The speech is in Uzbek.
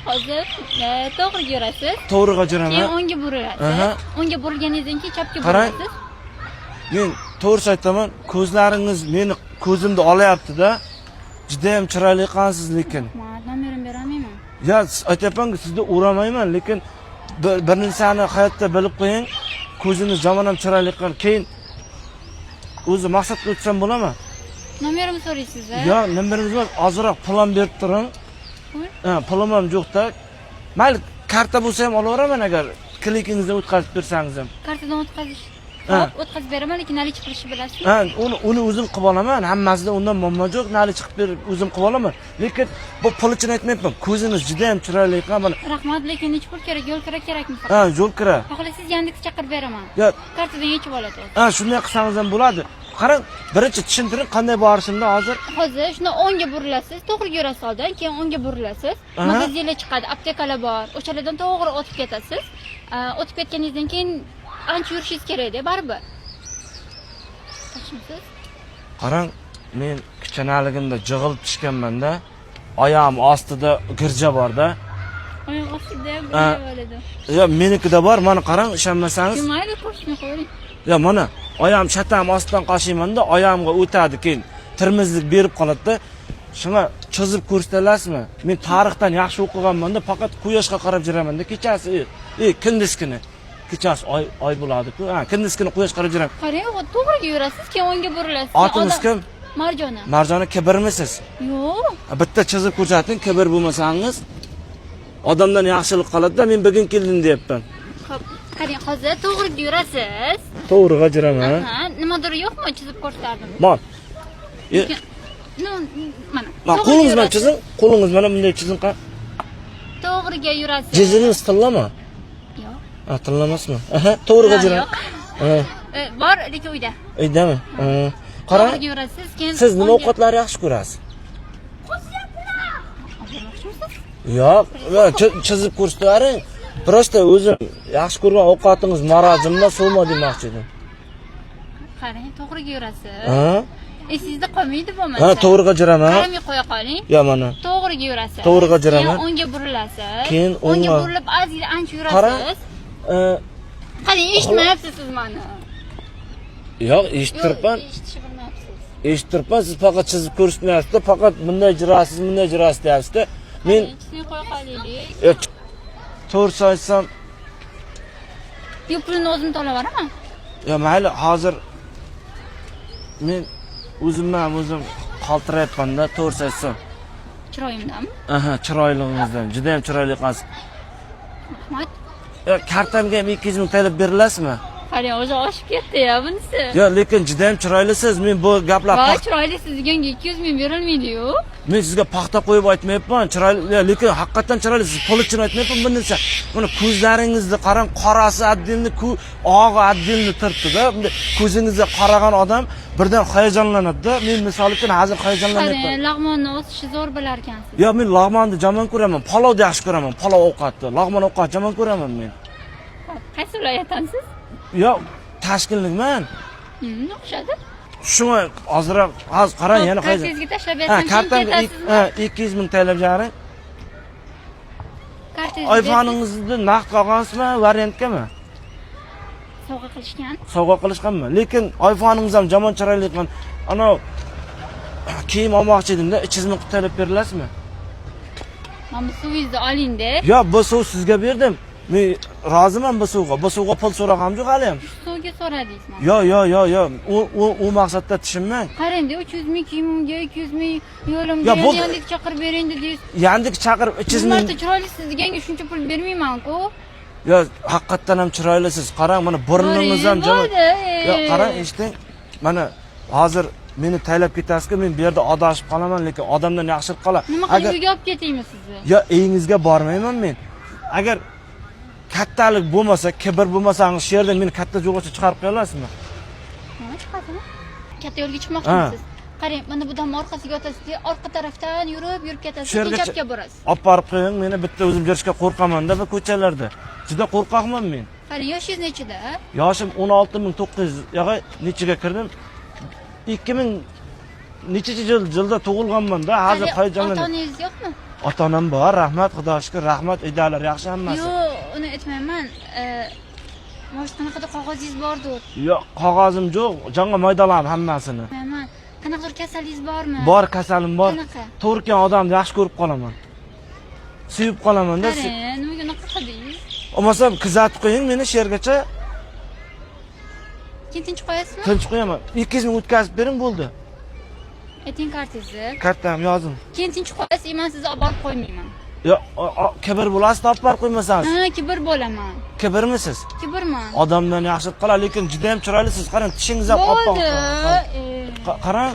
hozir to'g'riga yurasiz. To'g'riga yuraman. Keyin o'ngga burilasiz. O'ngga burilganingizdan keyin chapga Qarang. burilasiz. Men to'g'ri aytaman, ko'zlaringiz meni ko'zimni olayapti-da. Juda ham chiroyli ekansiz lekin. Nomerim beramayman. Ya aytayapman-ku, sizni uramayman, lekin bir narsani hayotda bilib qo'ying. Ko'zingiz jomon ham chiroyli ekan. Keyin o'zi maqsad qilsam bo'ladimi? Nomerimni so'raysiz a? Yo, nomerimiz bor, ozroq pulim berib turing. Ha, pulim ham yo'q-da. Mayli, karta bo'lsa ham olaveraman agar klikingizni o'tkazib bersangiz ham. Kartadan o'tkazish. O'tkazib beraman, lekin nali chiqarishni bilasiz. Ha, uni o'zim qilib olaman. Hammasida undan muammo yo'q. Nali chiqib berib o'zim qilib olaman. Lekin bu pul uchun aytmayapman. Ko'zingiz juda ham chiroyli ekan. Mana Rahmat, lekin nech pul kerak? Yo'l kira kerakmi? ha, yo'l kira. Xohlasangiz Yandex chaqirib beraman. Yo, Kartadan yechib oladi. ha, shunday qilsangiz ham bo'ladi. Qarang, birinchi tushuntiring qanday borishimni hozir. Hozir shuni o'ngga burilasiz, to'g'riga yurasiz oldin, keyin o'ngga burilasiz. Magazinlar chiqadi, aptekalar bor. O'shalardan to'g'ri o'tib ketasiz. O'tib ketganingizdan keyin ancha yurishingiz kerak-da, baribir. Tushunsiz? Qarang, men kichkinaligimda jig'ilib tushganman-da. Oyog'im ostida girja bor-da. Oyoq ostida bo'ladi. Yo, menikida bor. Mana qarang, ishonmasangiz. Mayli, qo'shni qo'ying. Ya mana oyog'im shatam ostidan qashiyman-da, oyog'imga o'tadi, keyin tirmizlik berib qoladi-da. Shunga chizib ko'rsatasizmi? Men tarixdan yaxshi o'qiganman-da, faqat quyoshga qarab yuraman-da. Kechasi, kunduskini. Kechasi oy bo'ladi-ku. Ha, kunduskini quyosh qarab yuraman. Qarang, to'g'riga yurasiz, keyin o'ngga burilasiz. Otingiz kim? Marjona. Marjona kibirmisiz? Yo'q. Bitta chizib ko'rsating, kibir bo'lmasangiz. Odamdan yaxshilik qiladi-da, men bugun keldim deyapman. Xo'p, qarang, hozir to'g'riga yurasiz. To'g'riga yuraman. Ha, nimadir yo'qmi? Chizib ko'rsatdim. Bor. Mana. Qo'lingiz bilan chizing. Qo'lingiz bilan bunday chizing. To'g'riga yurasiz. Jizingiz tillami? Yo'q. Ha, tillamasmi? Aha, to'g'riga yuraman. Bor, lekin uyda. Uydami? Qarang. To'g'riga yurasiz, keyin Siz nima ovqatlar yaxshi ko'rasiz? Yo'q, chizib ko'rsataring. Prosta o'zim yaxshi ko'rgan ovqatingiz marojimda suvma demoqchi edim. Qarang, to'g'riga yurasiz. Ha? Esingizda qolmaydi bo'lmasa. Ha, to'g'riga yuraman. Qaramay qo'ya qoling. Yo, mana. To'g'riga yurasiz. To'g'riga yuraman. Keyin o'ngga burilasiz. Keyin o'ngga o'ngga burilib, ozgina ancha Qarang. yurasiz. Qarang, eshitmayapsiz siz meni. Yo'q, eshittiribman. Eshitmayapsiz. Eshittiribman, siz faqat chizib ko'rsatmayapsiz-da, faqat bunday jirasiz, bunday jirasiz deyapsiz-da. Men Ichini qo'ya qolaylik. to'g'ri aytsam, Yu pulni o'zim to'layveraman. yo mayli, hozir men o'zim qaltirayapman-da, to'g'ri aytsam. Chiroyimdanmi? Aha, chiroylig'ingizdan, juda ham chiroyli ekansiz. Rahmat. Yo, kartamga ham 200 ming TL berilasizmi? Qarang, o'zi oshib ketdi-ya bunisi. Yo, lekin juda ham chiroylisiz. Men bu gaplar Voy, chiroyli sizga 200 ming berilmaydi-yu. Men sizga paxta qo'yib aytmayapman. Chiroyli, lekin haqiqatan chiroyli. Siz pul uchun aytmayapman bu narsa. Mana ko'zlaringizni qarang, qorasi addilni, og'i addilni turibdi-da. Ko'zingizga qaragan odam birdan hayajonlanadi-da. Men misol uchun hozir hayajonlanyapman. Qarang, lag'monni o'sishi zo'r bilar ekansiz. Yo, men lag'monni jamon ko'raman. Palovni yaxshi ko'raman. Palov ovqatni, lag'mon ovqat jamon ko'raman men. Qaysi viloyatdansiz? Yo, Toshkentlikman. O'xshadi. Shunga hozirroq qarang, yana qaysi? Kartangizga tashlab bersam, kartamga 200 ming TL jaring. Kartangizga iPhone'ingizni naqd qolgansizmi, variantgami? sovg'a qilishgan. Sovg'a qilishganmi? Lekin iPhone'ingiz ham jamon chiroyli ekan. Ana kiyim olmoqchi edim-da, 200 ming TL berilasizmi? Mana bu suvingizni oling-da. Yo, bu suv sizga berdim. Men roziman bu suvga. Bu suvga pul so'rag'am yo'q hali ham. Suvga so'radingizmi? Yo. U maqsadda tushunmang. Qarang-da, 300 ming kiyimimga, 200 ming yo'limga Ya, bu- Yandex chaqirib bering dedingiz. Yandex chaqirib 200 ming. Marta chiroyli sizga shuncha pul bermayman-ku. Yo, haqiqatan ham chiroylisiz. Qarang, mana burningiz ham jamon. Yo, qarang, eshiting. Mana hozir meni taylab ketasiz-ku, men bu yerda adashib qolaman, lekin odamdan yaxshilik qoladi. Nima qilib uyga olib ketaymi sizni? Yo, uyingizga bormayman men. Agar kattalik bo'lmasa, kibr bo'lmasangiz, shu yerdan meni katta jo'g'acha chiqarib qo'ya olasizmi? Ha, chiqadimi? Katta yo'lga chiqmoqchimisiz? Qarang, mana bu dam orqasiga o'tasiz, orqa tarafdan yurib ketasiz, keyin chapga borasiz. Olib borib qo'ying, meni bitta o'zim yurishga qo'rqaman-da bu ko'chalarda. Juda qo'rqoqman men. Qarang, yoshingiz nechida? Yoshim 16900. Yo'q, nechiga kirdim? 2000 necha yilda tug'ilganman-da, hozir hayajonlanib. Ota-onangiz yo'qmi? Ota-onam bor, rahmat, Xudoga shukr, rahmat, uydagilar yaxshi hammasi. Yo'q, uni aytmayman. Mana shu qanaqadir qog'ozingiz bordir. Yo'q, qog'ozim yo'q, jonga maydalam hammasini. Aytmayman. Qanaqadir kasalligingiz bormi? Bor, kasalim bor. Qanaqa? To'g'rikan odamni yaxshi ko'rib qolaman. Suyib qolaman-da. Nimaga unaqa qildingiz? Olmasam kuzatib qo'ying meni shergacha. Keyin tinch qo'yasizmi? Tinch qo'yaman. 200 ming o'tkazib bering bo'ldi. Ayting kartangizni. Kartam yozing. Keyin tinch qo'yasiz, men sizni olib borib qo'ymayman. Yo'q, kibr bo'lasiz, olib borib qo'ymasangiz. Ha, kibr bo'laman. Kibrmisiz? Kibrman. Odamdan yaxshi qiladi, lekin juda ham chiroylisiz. Qarang, tishingiz ham oppoq. Bo'ldi. Qarang,